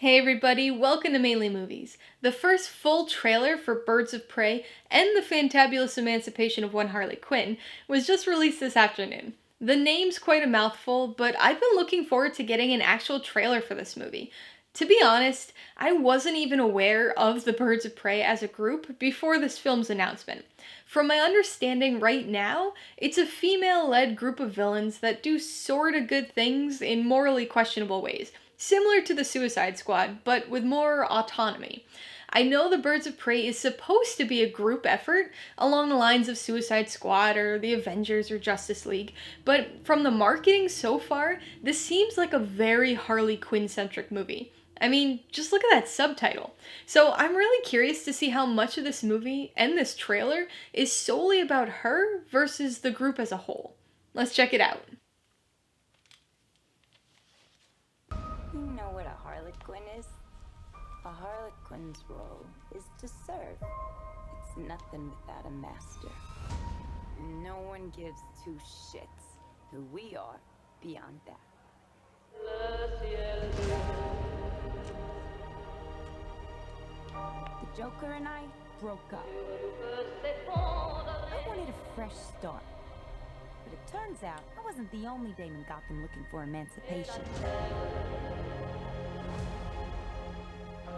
Hey everybody, welcome to Mainely Movies. The first full trailer for Birds of Prey and the Fantabulous Emancipation of one Harley Quinn was just released this afternoon. The name's quite a mouthful, but I've been looking forward to getting an actual trailer for this movie. To be honest, I wasn't even aware of the Birds of Prey as a group before this film's announcement. From my understanding right now, it's a female-led group of villains that do sorta good things in morally questionable ways, similar to the Suicide Squad, but with more autonomy. I know the Birds of Prey is supposed to be a group effort along the lines of Suicide Squad or the Avengers or Justice League, but from the marketing so far, this seems like a very Harley Quinn-centric movie. I mean, just look at that subtitle. So I'm really curious to see how much of this movie and this trailer is solely about her versus the group as a whole. Let's check it out. You know what a harlequin is? A harlequin's role is to serve. It's nothing without a master. No one gives two shits who we are beyond that. The Joker and I broke up. I wanted a fresh start. But it turns out I wasn't the only dame in Gotham looking for emancipation.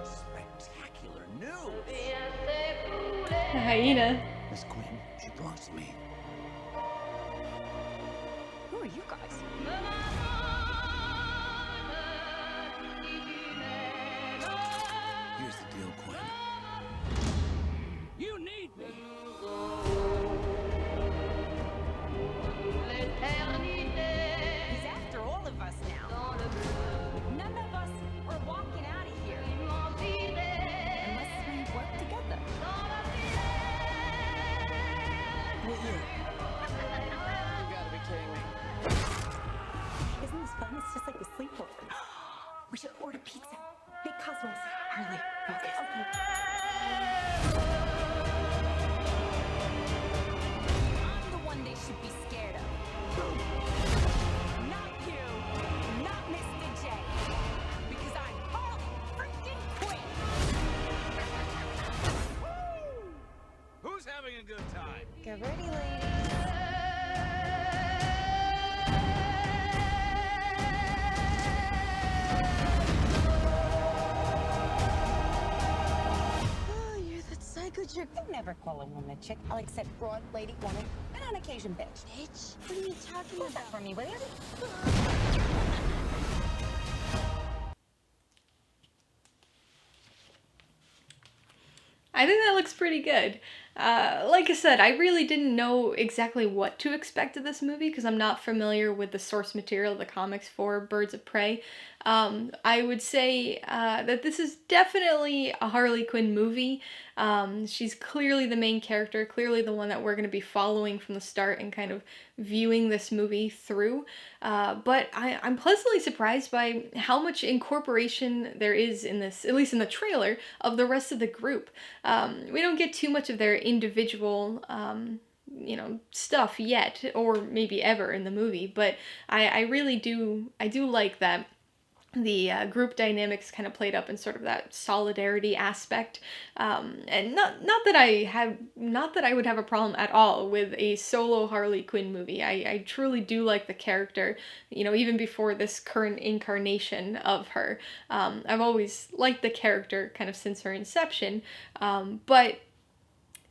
Spectacular news! The hyena. Miss Quinn, she belongs to me. Who are you guys? Here's the deal, Quinn. You need me! He's after all of us now. None of us are walking out of here unless we work together. You gotta be kidding me. Isn't this fun? It's just like a sleepover. We should order pizza. Big Cosmos. Harley, focus. Okay. I'm the one they should be scared of. Not you. Not Mr. J. Because I'm Harley freaking Quinn. Who's having a good time? Get ready, ladies. Oh, you're that psycho chick. I never call a woman a chick. I'll accept broad, lady, woman, and on occasion, bitch. Bitch? What are you talking about? That for me, will you? I think that looks pretty good. Like I said, I really didn't know exactly what to expect of this movie because I'm not familiar with the source material of the comics for Birds of Prey. I would say that this is definitely a Harley Quinn movie. She's clearly the main character, clearly the one that we're going to be following from the start and kind of viewing this movie through. But I'm pleasantly surprised by how much incorporation there is in this, at least in the trailer, of the rest of the group. We don't get too much of their individual stuff yet, or maybe ever in the movie, but I really do like that the group dynamics kind of played up in sort of that solidarity aspect, and not that I would have a problem at all with a solo Harley Quinn movie. I truly do like the character, even before this current incarnation of her. I've always liked the character kind of since her inception, but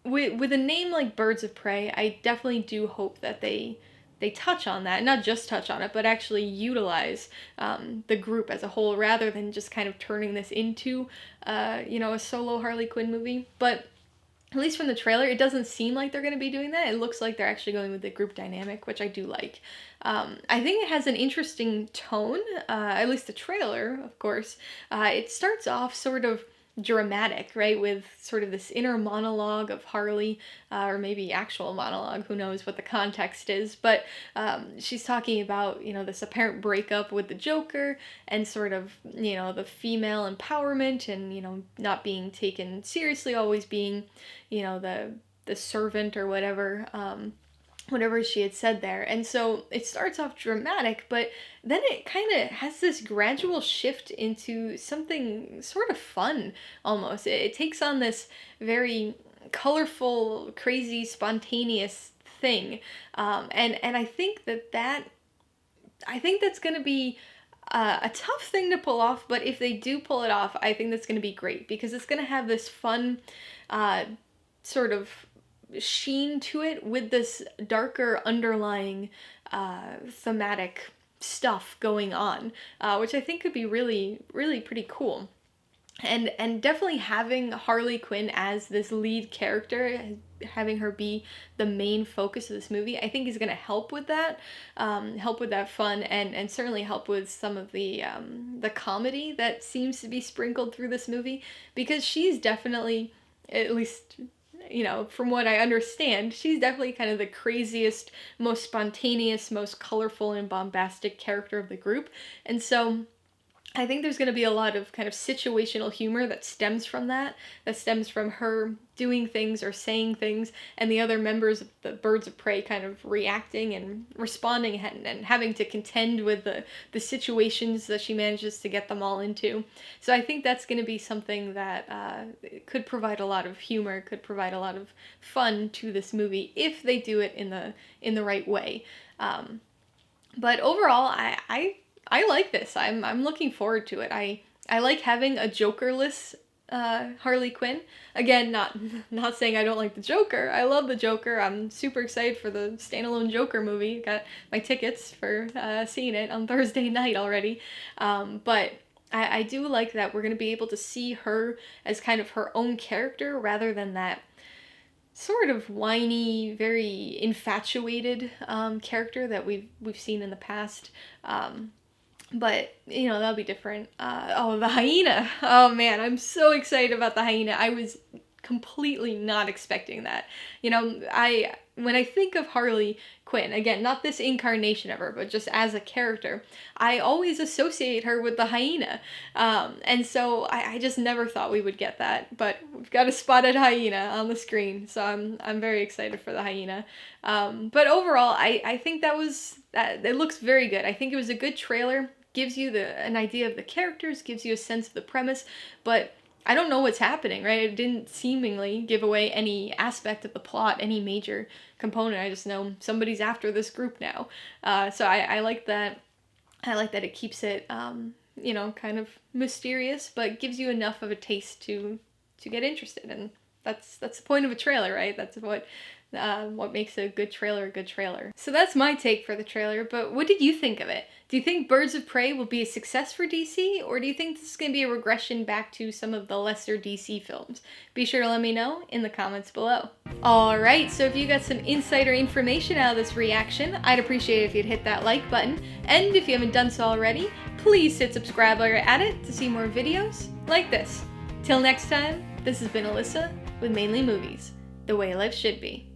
with a name like Birds of Prey, I definitely do hope that they touch on that, not just touch on it, but actually utilize the group as a whole rather than just kind of turning this into, a solo Harley Quinn movie. But at least from the trailer, it doesn't seem like they're going to be doing that. It looks like they're actually going with the group dynamic, which I do like. I think it has an interesting tone, at least the trailer, of course. It starts off sort of dramatic, right, with sort of this inner monologue of Harley, or maybe actual monologue, who knows what the context is, but she's talking about, this apparent breakup with the Joker, and sort of, the female empowerment, and, not being taken seriously, always being, the servant or whatever, whatever she had said there. And so it starts off dramatic, but then it kind of has this gradual shift into something sort of fun almost. It takes on this very colorful, crazy, spontaneous thing. And I think I think that's going to be a tough thing to pull off, but if they do pull it off, I think that's going to be great because it's going to have this fun sort of sheen to it with this darker underlying thematic stuff going on, which I think could be really, really pretty cool. And definitely having Harley Quinn as this lead character, having her be the main focus of this movie, I think is going to help with that fun, and certainly help with some of the comedy that seems to be sprinkled through this movie, because she's definitely, at least, you know, from what I understand, she's definitely kind of the craziest, most spontaneous, most colorful and bombastic character of the group. And so I think there's going to be a lot of kind of situational humor that stems from that stems from her doing things or saying things, and the other members of the Birds of Prey kind of reacting and responding and having to contend with the situations that she manages to get them all into. So I think that's going to be something that could provide a lot of humor, could provide a lot of fun to this movie if they do it in the right way. But overall, I like this. I'm looking forward to it. I like having a Joker-less Harley Quinn. Again, not saying I don't like the Joker. I love the Joker. I'm super excited for the standalone Joker movie. Got my tickets for seeing it on Thursday night already. But I do like that we're going to be able to see her as kind of her own character rather than that sort of whiny, very infatuated character that we've seen in the past. But, you know, that'll be different. The hyena. Oh, man, I'm so excited about the hyena. I was completely not expecting that. You know, when I think of Harley Quinn, again, not this incarnation of her, but just as a character, I always associate her with the hyena. And so I just never thought we would get that. But we've got a spotted hyena on the screen, so I'm very excited for the hyena. But overall, I think it looks very good. I think it was a good trailer. Gives you an idea of the characters, gives you a sense of the premise, but I don't know what's happening, right? It didn't seemingly give away any aspect of the plot, any major component. I just know somebody's after this group now. So I like that. I like that it keeps it, you know, kind of mysterious, but gives you enough of a taste to get interested. And that's the point of a trailer, right? That's what makes a good trailer a good trailer. So that's my take for the trailer, but what did you think of it? Do you think Birds of Prey will be a success for DC, or do you think this is going to be a regression back to some of the lesser DC films? Be sure to let me know in the comments below. Alright, so if you got some insider information out of this reaction, I'd appreciate it if you'd hit that like button, and if you haven't done so already, please hit subscribe while you're at it to see more videos like this. Till next time, this has been Alyssa with Mainely Movies, the way life should be.